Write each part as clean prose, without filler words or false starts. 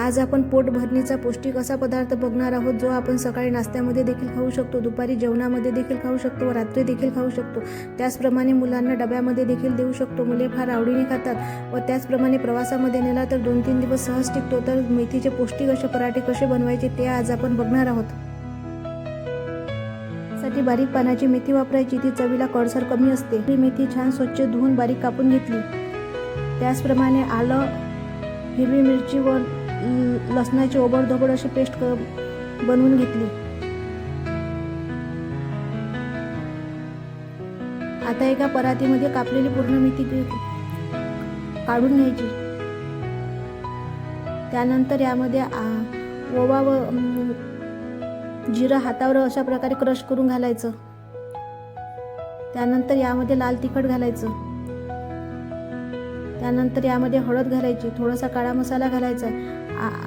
आज आपण पोटभरणीचा पौष्टिक असा पदार्थ बघणार आहोत, जो आपण सकाळी नाश्त्यामध्ये देखील खाऊ शकतो, दुपारी जेवणामध्ये देखील खाऊ शकतो व रात्री देखील खाऊ शकतो. त्याचप्रमाणे मुलांना डब्यामध्ये देखील देऊ शकतो. मुले फार आवडीने खातात व त्याचप्रमाणे प्रवासामध्ये नेला तर 2-3 दिवस सहज टिकतो. तर मेथीचे पौष्टिक असे पराठे कसे बनवायचे ते आज आपण बघणार आहोत. साठी बारीक पानाची मेथी वापरायची. ती चवीला कडसर कमी असते. ही मेथी छान स्वच्छ धुवून बारीक कापून घेतली. त्याचप्रमाणे आलं, हिरवी मिरची व लसणाची ओबडधोबड अशी पेस्ट बनवून घेतली. आता एका परातीमध्ये कापलेली पूर्ण मेथी काढून घ्यायची. त्यानंतर यामध्ये ओवा व जिरं हातावर अशा प्रकारे क्रश करून घालायचं. त्यानंतर यामध्ये लाल तिखट घालायचं. त्यानंतर यामध्ये हळद घालायची. थोडासा काळा मसाला घालायचा.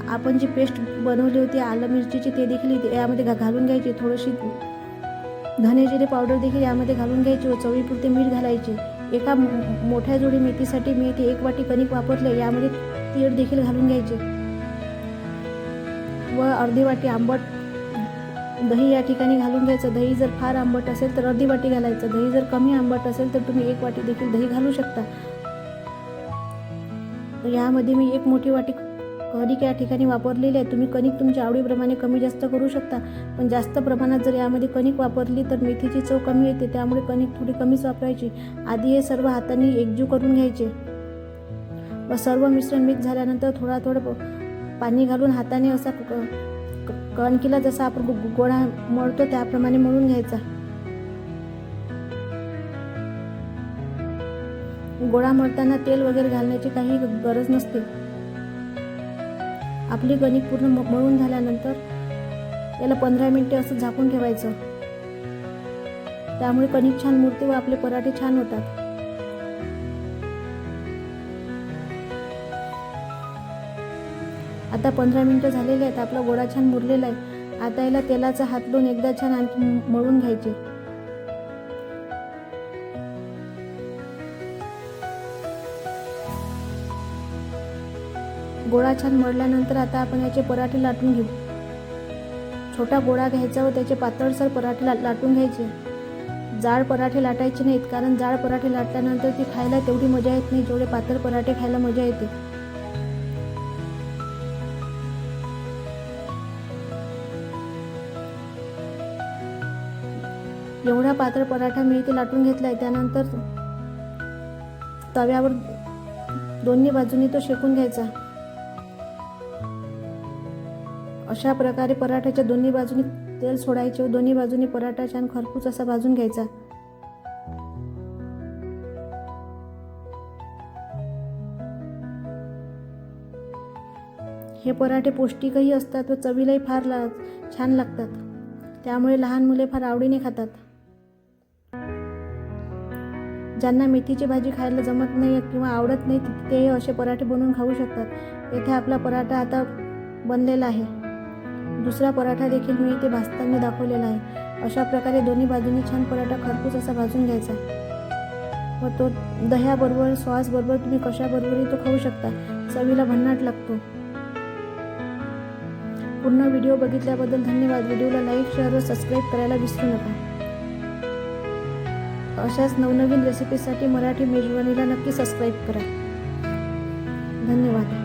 आपण जी पेस्ट बनवली होती आलं मिरचीची ते देखील यामध्ये घालून घ्यायची. थोडीशी धने जिरे पावडर देखील यामध्ये घालून घ्यायची व चवीपुरते मीठ घालायचे. एका मोठ्या जोडी मेथीसाठी मी इथे 1 वाटी कणिक वापरले. यामध्ये तीळ देखील घालून घ्यायचे व अर्धी वाटी आंबट दही या ठिकाणी घालून घ्यायचं. दही जर फार आंबट असेल तर अर्धी वाटी घालायचं. दही जर कमी आंबट असेल तर तुम्ही 1 वाटी देखील दही घालू शकता. यामध्ये मी 1 मोठी वाटी कणिक या ठिकाणी वापरलेली आहे. तुम्ही कणिक तुमच्या आवडीप्रमाणे कमी जास्त करू शकता, पण जास्त प्रमाणात जर यामध्ये कणिक वापरली तर मेथीची चव कमी येते. त्यामुळे कणिक थोडी कमीच वापरायची. आधी हे सर्व हाताने एकजीव करून घ्यायचे व सर्व मिश्रण मिक्स झाल्यानंतर थोडं पाणी घालून हाताने असा कणकीला जसा आपण गोळा मळतो त्याप्रमाणे मळून घ्यायचा. गोळा मळताना तेल वगैरे घालण्याची काही गरज नसते. आपली कणिक पूर्ण मळून झाल्यानंतर याला 15 मिनिटे असं झाकून ठेवायचं. त्यामुळे कणिक छान मुरते व आपले पराठे छान होतात. आता 15 मिनिटं झालेले आहेत. आपला गोळा छान मुरलेला आहे. आता याला तेलाचा हात लावून एकदा छान आणखी मळून घ्यायचे. गोळा छान मळल्यानंतर आता आपण याचे पराठे लाटून घेऊ. छोटा गोळा घ्यायचा व त्याचे पातळसर पराठे लाटून घ्यायचे. जाड पराठे लाटायचे नाहीत, कारण जाड पराठे लाटल्यानंतर ती खायला तेवढी मजा येत नाही जेवढे पातळ पराठे खायला मजा येते. एवढा पातळ पराठा मी इथे लाटून घेतलाय. त्यानंतर तव्यावर दोन्ही बाजूनी तो शेकून घ्यायचा. अशा प्रकारे पराठ्याच्या दोन्ही बाजूनी तेल सोडायचे व दोन्ही बाजूनी पराठा छान खरपूस असा भाजून घ्यायचा. हे पराठे पौष्टिकही असतात व चवीलाही फार छान लागतात. त्यामुळे लहान मुले फार आवडीने खातात. ज्यांना मेथीची भाजी खायला जमत नाही किंवा आवडत नाही ते असे पराठे बनवून खाऊ शकतात. येथे आपला पराठा आता बनलेला आहे. दुसरा पराठा देखील मी इथे भाजताना दाखवलेला आहे. अशा प्रकारे दोन्ही बाजूनी छान पराठा खरपूस असा भाजून घ्यायचा व तो दह्याबरोबर सॉस बरोबर तुम्ही कशाबरोबरही तो खाऊ शकता. चवीला भन्नाट लागतो. पूर्ण व्हिडिओ बघितल्याबद्दल धन्यवाद. व्हिडिओला लाईक, शेअर व सबस्क्राईब करायला विसरू नका. अशाच नवनवीन रेसिपीसाठी मराठी मेजवानीला नक्की सबस्क्राईब करा. धन्यवाद.